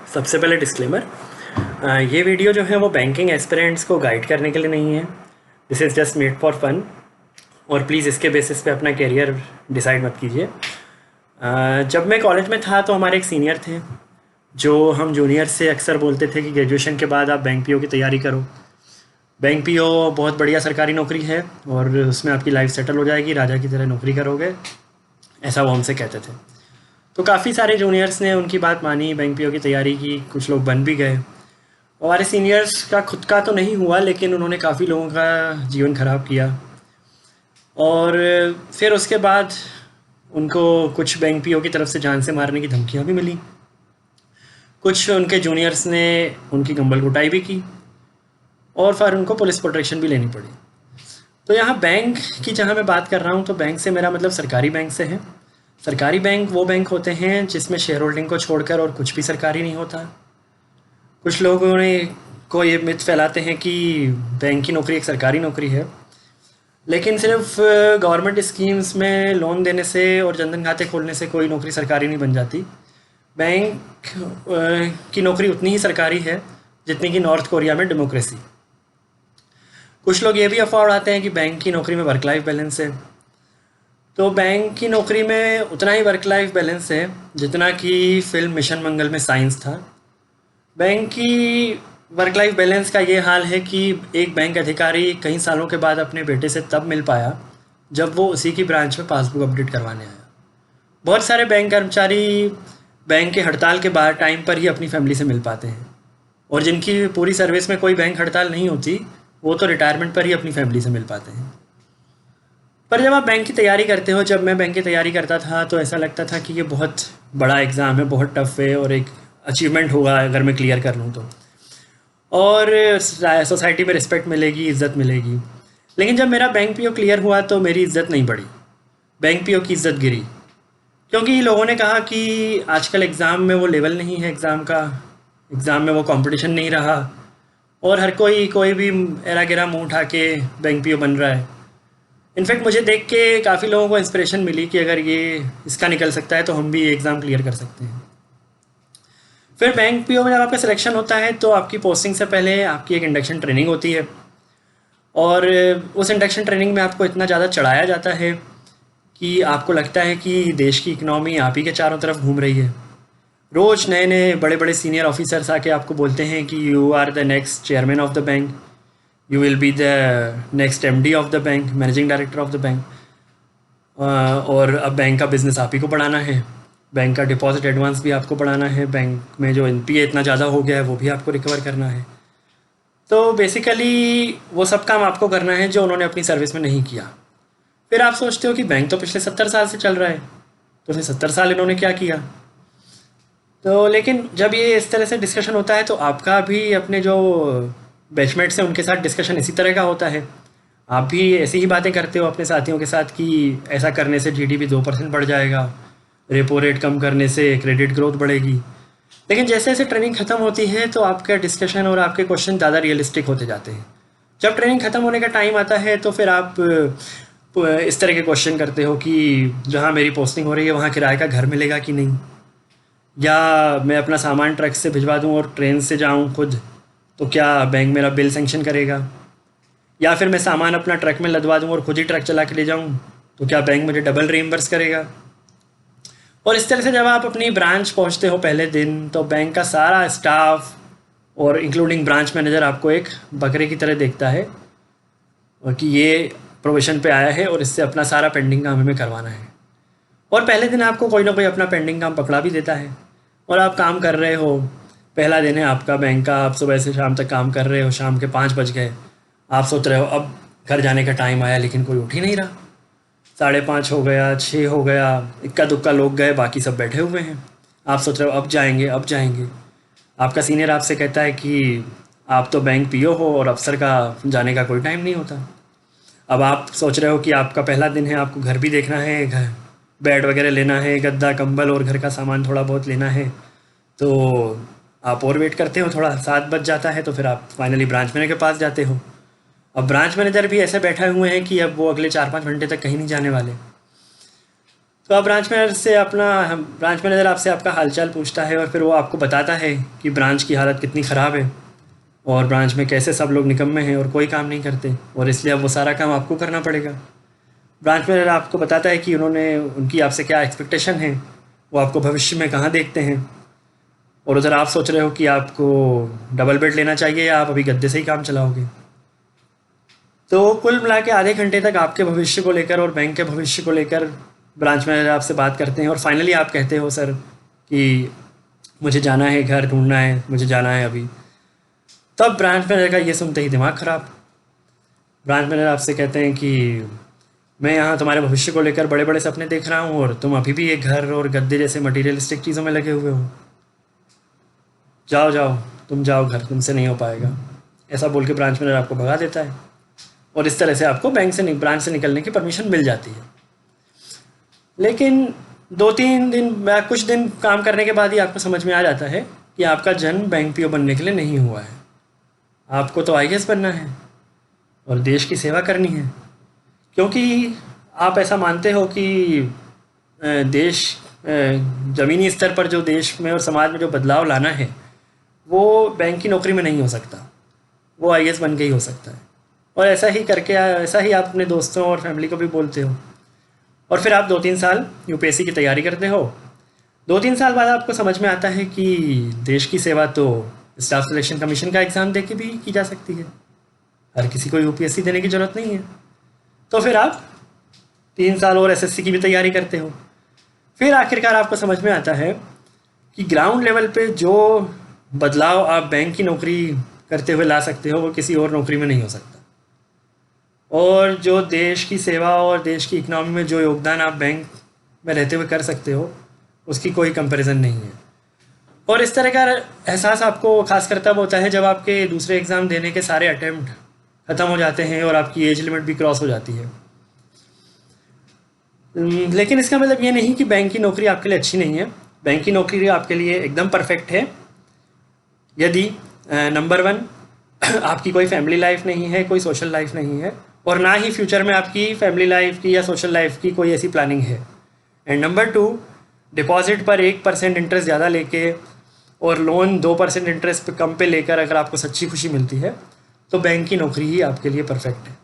सबसे पहले डिस्क्लेमर, ये वीडियो जो है वो बैंकिंग एस्पिरेंट्स को गाइड करने के लिए नहीं है। This is just made for fun और प्लीज़ इसके बेसिस पे अपना करियर डिसाइड मत कीजिए। जब मैं कॉलेज में था तो हमारे एक सीनियर थे जो हम जूनियर से अक्सर बोलते थे कि ग्रेजुएशन के बाद आप बैंक पीओ की तैयारी करो। बैंक पीओ बहुत बढ़िया सरकारी नौकरी है और उसमें आपकी लाइफ सेटल हो जाएगी, राजा की तरह नौकरी करोगे, ऐसा वो हमसे कहते थे। तो काफ़ी सारे जूनियर्स ने उनकी बात मानी, बैंक पीओ की तैयारी की, कुछ लोग बन भी गए। हमारे सीनियर्स का खुद का तो नहीं हुआ लेकिन उन्होंने काफ़ी लोगों का जीवन ख़राब किया। और फिर उसके बाद उनको कुछ बैंक पीओ की तरफ से जान से मारने की धमकियाँ भी मिली। कुछ उनके जूनियर्स ने उनकी गंबल कुटाई भी की और फिर उनको पुलिस प्रोटेक्शन भी लेनी पड़ी। तो यहाँ बैंक की जहाँ मैं बात कर रहा हूँ तो बैंक से मेरा मतलब सरकारी बैंक से है। सरकारी बैंक वो बैंक होते हैं जिसमें शेयर होल्डिंग को छोड़कर और कुछ भी सरकारी नहीं होता। कुछ लोगों ने को ये मिथ फैलाते हैं कि बैंक की नौकरी एक सरकारी नौकरी है, लेकिन सिर्फ गवर्नमेंट स्कीम्स में लोन देने से और जनधन खाते खोलने से कोई नौकरी सरकारी नहीं बन जाती। बैंक की नौकरी उतनी ही सरकारी है जितनी कि नॉर्थ कोरिया में डेमोक्रेसी। कुछ लोग ये भी अफवाह उड़ाते हैं कि बैंक की नौकरी में वर्क लाइफ बैलेंस है। तो बैंक की नौकरी में उतना ही वर्क लाइफ बैलेंस है जितना कि फिल्म मिशन मंगल में साइंस था। बैंक की वर्क लाइफ बैलेंस का ये हाल है कि एक बैंक अधिकारी कई सालों के बाद अपने बेटे से तब मिल पाया जब वो उसी की ब्रांच में पासबुक अपडेट करवाने आया। बहुत सारे बैंक कर्मचारी बैंक के हड़ताल के बाद टाइम पर ही अपनी फैमिली से मिल पाते हैं, और जिनकी पूरी सर्विस में कोई बैंक हड़ताल नहीं होती वो तो रिटायरमेंट पर ही अपनी फैमिली से मिल पाते हैं। पर जब आप बैंक की तैयारी करते हो, जब मैं बैंक की तैयारी करता था तो ऐसा लगता था कि ये बहुत बड़ा एग्ज़ाम है, बहुत टफ है और एक अचीवमेंट होगा अगर मैं क्लियर कर लूँ तो, और सोसाइटी में रिस्पेक्ट मिलेगी, इज़्ज़त मिलेगी। लेकिन जब मेरा बैंक पीओ क्लियर हुआ तो मेरी इज़्ज़त नहीं बढ़ी, बैंक पीओ की इज़्ज़त गिरी। क्योंकि लोगों ने कहा कि आजकल एग्ज़ाम में वो लेवल नहीं है, एग्ज़ाम में वो कंपटीशन नहीं रहा और हर कोई भी एरा गिरा मुँह उठा के बैंक पीओ बन रहा है। इनफैक्ट मुझे देख के काफ़ी लोगों को इंस्पिरेशन मिली कि अगर ये इसका निकल सकता है तो हम भी ये एग्ज़ाम क्लियर कर सकते हैं। फिर बैंक पीओ में जब आपका सिलेक्शन होता है तो आपकी पोस्टिंग से पहले आपकी एक इंडक्शन ट्रेनिंग होती है, और उस इंडक्शन ट्रेनिंग में आपको इतना ज़्यादा चढ़ाया जाता है कि आपको लगता है कि देश की इकनॉमी आप ही के चारों तरफ घूम रही है। रोज़ नए नए बड़े बड़े सीनियर ऑफिसर्स आके आपको बोलते हैं कि you are the next chairman of the bank, you will be the next MD of the bank, managing director of the bank, और अब बैंक का बिज़नेस आप ही को बढ़ाना है, बैंक का डिपॉजिट एडवांस भी आपको बढ़ाना है, बैंक में जो एनपीए इतना ज़्यादा हो गया है वो भी आपको रिकवर करना है। तो बेसिकली वो सब काम आपको करना है जो उन्होंने अपनी सर्विस में नहीं किया। फिर आप सोचते हो कि बैंक तो पिछले 70 साल से चल रहा है, तो फिर 70 साल इन्होंने क्या किया। तो लेकिन जब ये इस तरह से डिस्कशन होता है तो आपका भी अपने जो बैचमेट्स हैं उनके साथ डिस्कशन इसी तरह का होता है। आप भी ऐसी ही बातें करते हो अपने साथियों के साथ कि ऐसा करने से जीडीपी 2% बढ़ जाएगा, रेपो रेट कम करने से क्रेडिट ग्रोथ बढ़ेगी। लेकिन जैसे जैसे ट्रेनिंग ख़त्म होती है तो आपका डिस्कशन और आपके क्वेश्चन ज़्यादा रियलिस्टिक होते जाते हैं। जब ट्रेनिंग ख़त्म होने का टाइम आता है तो फिर आप इस तरह के क्वेश्चन करते हो कि जहाँ मेरी पोस्टिंग हो रही है वहाँ किराए का घर मिलेगा कि नहीं, या मैं अपना सामान ट्रक से भिजवा दूँ और ट्रेन से जाऊँ खुद तो क्या बैंक मेरा बिल सेंक्शन करेगा, या फिर मैं सामान अपना ट्रक में लदवा दूँ और खुद ही ट्रक चला के ले जाऊँ तो क्या बैंक मुझे डबल रीइंबर्स करेगा। और इस तरह से जब आप अपनी ब्रांच पहुंचते हो पहले दिन तो बैंक का सारा स्टाफ और इंक्लूडिंग ब्रांच मैनेजर आपको एक बकरे की तरह देखता है और कि ये प्रोविज़न पे आया है और इससे अपना सारा पेंडिंग काम हमें करवाना है। और पहले दिन आपको कोई ना कोई अपना पेंडिंग काम पकड़ा भी देता है और आप काम कर रहे हो। पहला दिन है आपका बैंक का, आप सुबह से शाम तक काम कर रहे हो, शाम के 5 बज गए, आप सोच रहे हो अब घर जाने का टाइम आया लेकिन कोई उठ ही नहीं रहा। 5:30 हो गया, 6 हो गया, इक्का दुक्का लोग गए, बाकी सब बैठे हुए हैं। आप सोच रहे हो अब जाएंगे अब जाएंगे। आपका सीनियर आपसे कहता है कि आप तो बैंक पीओ हो और अफसर का जाने का कोई टाइम नहीं होता। अब आप सोच रहे हो कि आपका पहला दिन है, आपको घर भी देखना है, घर बेड वगैरह लेना है, गद्दा कंबल और घर का सामान थोड़ा बहुत लेना है, तो आप और वेट करते हो। थोड़ा 7 बज जाता है तो फिर आप फाइनली ब्रांच मैनेजर के पास जाते हो। अब ब्रांच मैनेजर भी ऐसे बैठे हुए हैं कि अब वो अगले 4-5 घंटे तक कहीं नहीं जाने वाले। तो आप ब्रांच मैनेजर आपसे आपका हालचाल पूछता है और फिर वो आपको बताता है कि ब्रांच की हालत कितनी ख़राब है और ब्रांच में कैसे सब लोग निकम्मे हैं और कोई काम नहीं करते, और इसलिए अब वो सारा काम आपको करना पड़ेगा। ब्रांच मैनेजर आपको बताता है कि उनकी आपसे क्या एक्सपेक्टेशन है, वो आपको भविष्य में कहाँ देखते हैं, और उधर आप सोच रहे हो कि आपको डबल बेड लेना चाहिए या आप अभी गद्दे से ही काम चलाओगे। तो कुल मिला के आधे घंटे तक आपके भविष्य को लेकर और बैंक के भविष्य को लेकर ब्रांच मैनेजर आपसे बात करते हैं, और फाइनली आप कहते हो सर कि मुझे जाना है, घर ढूंढना है, मुझे जाना है अभी। तब ब्रांच मैनेजर का ये सुनते ही दिमाग ख़राब। ब्रांच मैनेजर आपसे कहते हैं कि मैं यहाँ तुम्हारे भविष्य को लेकर बड़े बड़े सपने देख रहा हूँ और तुम अभी भी ये घर और गद्दे जैसे मटीरियलिस्टिक चीज़ों में लगे हुए हो। जाओ जाओ, तुम जाओ घर, तुमसे नहीं हो पाएगा। ऐसा बोल के ब्रांच मैनेजर आपको भगा देता है, और इस तरह से आपको ब्रांच से निकलने की परमिशन मिल जाती है। लेकिन 2-3 दिन या कुछ दिन काम करने के बाद ही आपको समझ में आ जाता है कि आपका जन्म बैंक पीओ बनने के लिए नहीं हुआ है। आपको तो आईएएस बनना है और देश की सेवा करनी है, क्योंकि आप ऐसा मानते हो कि देश ज़मीनी स्तर पर जो देश में और समाज में जो बदलाव लाना है वो बैंक की नौकरी में नहीं हो सकता, वो आईएएस बन के ही हो सकता है। और ऐसा ही आप अपने दोस्तों और फैमिली को भी बोलते हो। और फिर आप 2-3 साल यूपीएससी की तैयारी करते हो। 2-3 साल बाद आपको समझ में आता है कि देश की सेवा तो स्टाफ सिलेक्शन कमीशन का एग्ज़ाम दे के भी की जा सकती है, हर किसी को यूपीएससी देने की ज़रूरत नहीं है। तो फिर आप 3 साल और एसएससी की भी तैयारी करते हो। फिर आखिरकार आपको समझ में आता है कि ग्राउंड लेवल पे जो बदलाव आप बैंक की नौकरी करते हुए ला सकते हो वो किसी और नौकरी में नहीं हो सकता, और जो देश की सेवा और देश की इकनॉमी में जो योगदान आप बैंक में रहते हुए कर सकते हो उसकी कोई कंपैरिजन नहीं है। और इस तरह का एहसास आपको खासकर तब होता है जब आपके दूसरे एग्ज़ाम देने के सारे अटैम्प्ट ख़त्म हो जाते हैं और आपकी एज लिमिट भी क्रॉस हो जाती है। लेकिन इसका मतलब ये नहीं कि बैंक की नौकरी आपके लिए अच्छी नहीं है। बैंक की नौकरी आपके लिए एकदम परफेक्ट है यदि नंबर 1 आपकी कोई फैमिली लाइफ नहीं है, कोई सोशल लाइफ नहीं है, और ना ही फ्यूचर में आपकी फैमिली लाइफ की या सोशल लाइफ की कोई ऐसी प्लानिंग है। एंड नंबर 2, डिपॉजिट पर 1% इंटरेस्ट ज़्यादा लेके और लोन 2% इंटरेस्ट पे कम पे लेकर अगर आपको सच्ची खुशी मिलती है तो बैंक की नौकरी ही आपके लिए परफेक्ट है।